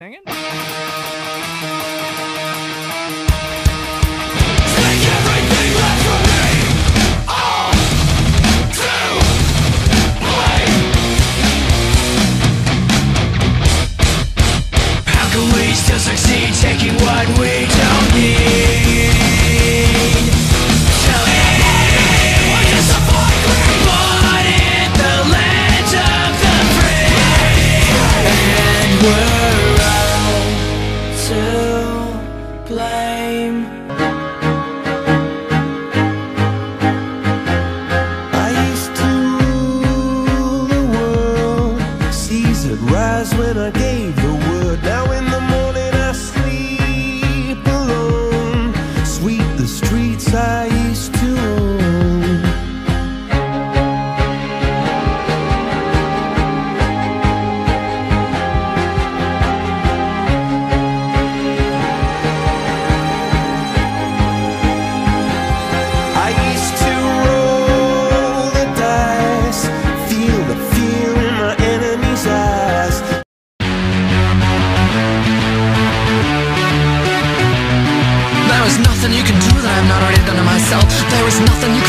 Hanging? Still succeed, taking what we don't need. Tell me, what does the void bring? Born in the land of the free, and we're all to blame. I used to rule the world, seas would rise when I gave the word. Now in the the streets I used to own. I used to roll the dice, feel the fear in my enemy's eyes. There is nothing you can do that I've not already done to myself. There is nothing you